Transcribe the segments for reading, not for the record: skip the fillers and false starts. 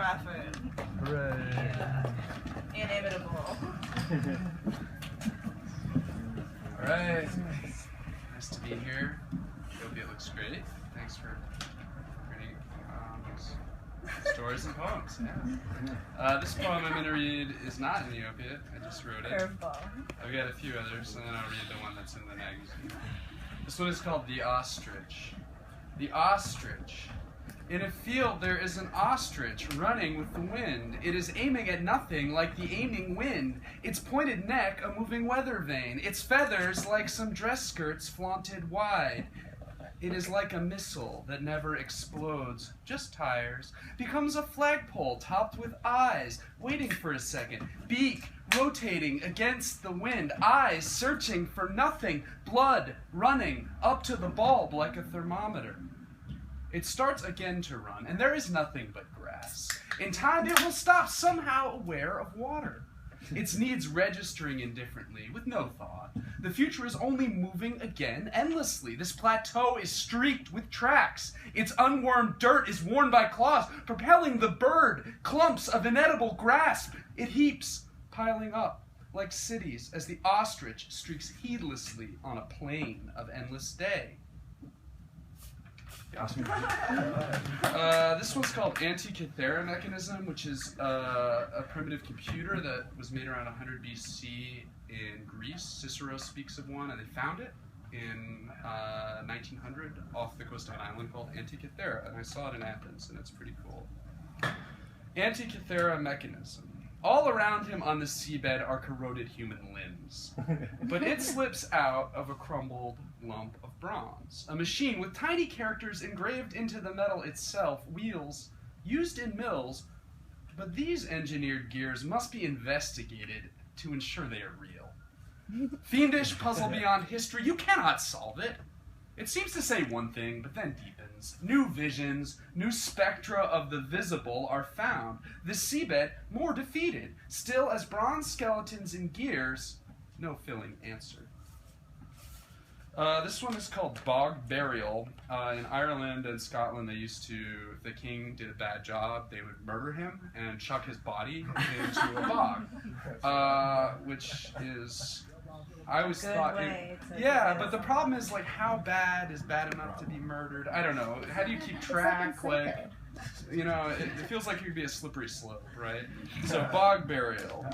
profit. Hooray. Yeah. Inevitable. Alright. Nice to be here. The Opiate looks great. Thanks for reading stories and poems. Yeah. This poem I'm going to read is not in the Opiate. I just wrote it. Curveball. I've got a few others, and then I'll read the one that's in the magazine. This one is called The Ostrich. The Ostrich. In a field there is an ostrich running with the wind. It is aiming at nothing like the aiming wind. Its pointed neck a moving weather vane. Its feathers like some dress skirts flaunted wide. It is like a missile that never explodes, just tires, becomes a flagpole topped with eyes, waiting for a second, beak rotating against the wind, eyes searching for nothing, blood running up to the bulb like a thermometer. It starts again to run, and there is nothing but grass. In time it will stop, somehow aware of water. Its needs registering indifferently, with no thought. The future is only moving again, endlessly. This plateau is streaked with tracks. Its unworn dirt is worn by claws, propelling the bird, clumps of inedible grass. It heaps, piling up, like cities, as the ostrich streaks heedlessly on a plain of endless day. This one's called Antikythera mechanism, which is a primitive computer that was made around 100 BC in Greece. Cicero speaks of one, and they found it in 1900 off the coast of an island called Antikythera, and I saw it in Athens, and it's pretty cool. Antikythera mechanism. All around him on the seabed are corroded human limbs, but it slips out of a crumbled lump of bronze. A machine with tiny characters engraved into the metal itself, wheels used in mills, but these engineered gears must be investigated to ensure they are real. Fiendish puzzle beyond history, you cannot solve it. It seems to say one thing, but then deepens. New visions, new spectra of the visible are found. The seabed more defeated. Still as bronze skeletons in gears, no filling answer. This one is called Bog Burial. In Ireland and Scotland, they used to, if the king did a bad job, they would murder him and chuck his body into a bog, which is... I always thought, yeah, but the problem is, like, how bad is bad enough to be murdered? I don't know. How do you keep track? Like, you know, it feels like it could be a slippery slope, right? So, bog burial.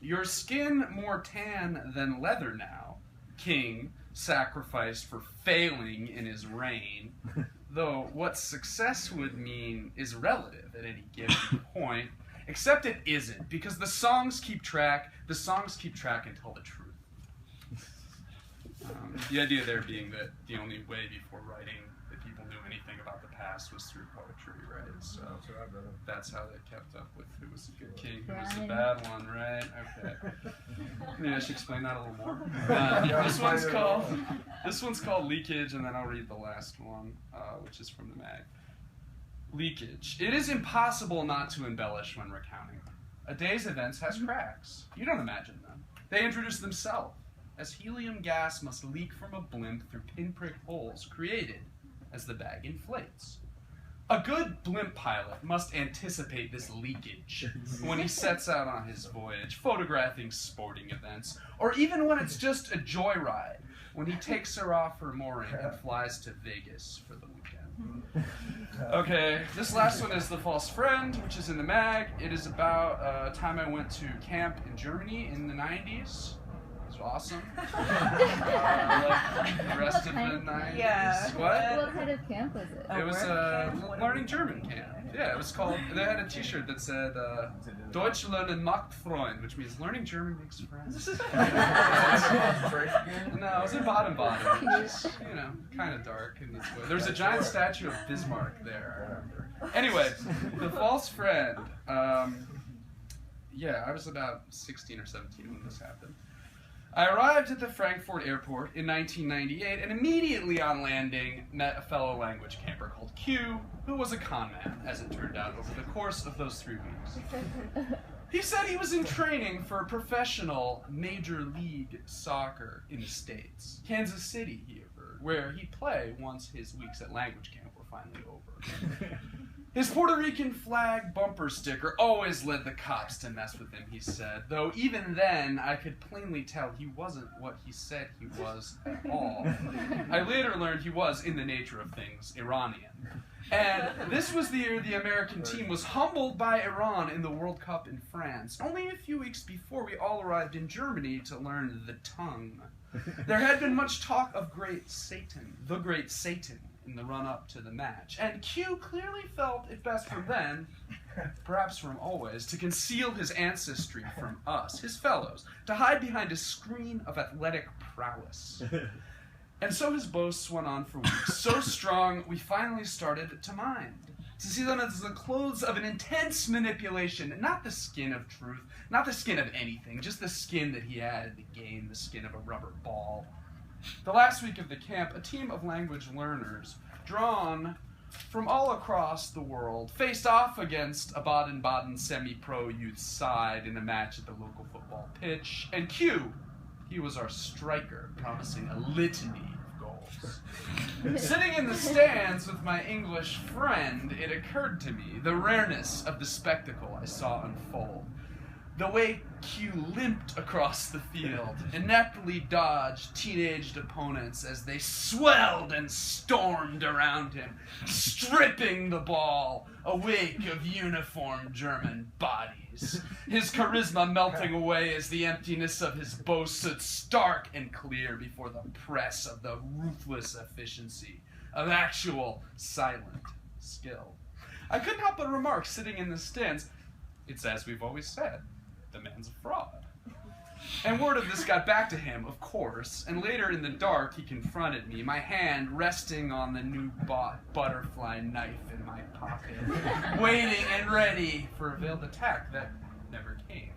Your skin more tan than leather now, king sacrificed for failing in his reign. Though what success would mean is relative at any given point, except it isn't, because the songs keep track and tell the truth. The idea there being that the only way before writing that people knew anything about the past was through poetry, right? So that's how they kept up with who was a good king, who was the bad one, right? Okay. Maybe I should explain that a little more. This one's called Leakage, and then I'll read the last one, which is from the mag. Leakage. It is impossible not to embellish when recounting. A day's events has cracks. You don't imagine them. They introduce themselves, as helium gas must leak from a blimp through pinprick holes created as the bag inflates. A good blimp pilot must anticipate this leakage when he sets out on his voyage, photographing sporting events, or even when it's just a joyride, when he takes her off her mooring and flies to Vegas for the weekend. Okay, this last one is The False Friend, which is in the mag. It is about a time I went to camp in Germany in the 90s. It was awesome. Like the rest of the 90s. Yeah. What kind of camp was it? It was a learning German camp. Yeah, it was called, they had a t-shirt that said, Deutsch lernen macht Freund, which means learning German makes friends. No, it was in Baden-Baden, which is, you know, kind of dark in this way. There was a giant statue of Bismarck there, I remember. Anyway, The False Friend. Yeah, I was about 16 or 17 when this happened. I arrived at the Frankfurt airport in 1998 and immediately on landing met a fellow language camper called Q, who was a con man, as it turned out, over the course of those 3 weeks. He said he was in training for professional Major League Soccer in the States. Kansas City, he averred, where he'd play once his weeks at language camp were finally over. His Puerto Rican flag bumper sticker always led the cops to mess with him, he said, though even then I could plainly tell he wasn't what he said he was at all. I later learned he was, in the nature of things, Iranian. And this was the year the American team was humbled by Iran in the World Cup in France, only a few weeks before we all arrived in Germany to learn the tongue. There had been much talk of the Great Satan, in the run-up to the match, and Q clearly felt it best from then, perhaps from always, to conceal his ancestry from us, his fellows, to hide behind a screen of athletic prowess. And so his boasts went on for weeks, so strong we finally started to mind, to see them as the clothes of an intense manipulation, not the skin of truth, not the skin of anything, just the skin that he had in the game, the skin of a rubber ball. The last week of the camp, a team of language learners, drawn from all across the world, faced off against a Baden-Baden semi-pro youth side in a match at the local football pitch, and Q, he was our striker, promising a litany of goals. Sitting in the stands with my English friend, it occurred to me the rareness of the spectacle I saw unfold. The way Q limped across the field, ineptly dodged teenaged opponents as they swelled and stormed around him, stripping the ball, a wake of uniformed German bodies. His charisma melting away as the emptiness of his boast stood stark and clear before the press of the ruthless efficiency of actual silent skill. I couldn't help but remark, sitting in the stands, it's as we've always said. The man's a fraud. And word of this got back to him, of course, and later in the dark he confronted me, my hand resting on the new-bought butterfly knife in my pocket, waiting and ready for a veiled attack that never came.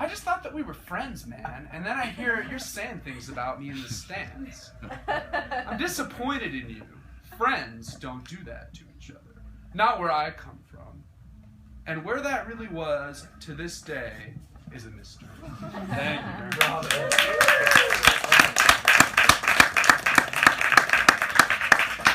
I just thought that we were friends, man, and then I hear you're saying things about me in the stands. I'm disappointed in you. Friends don't do that to each other. Not where I come from. And where that really was, to this day, is a mystery. Thank you very much.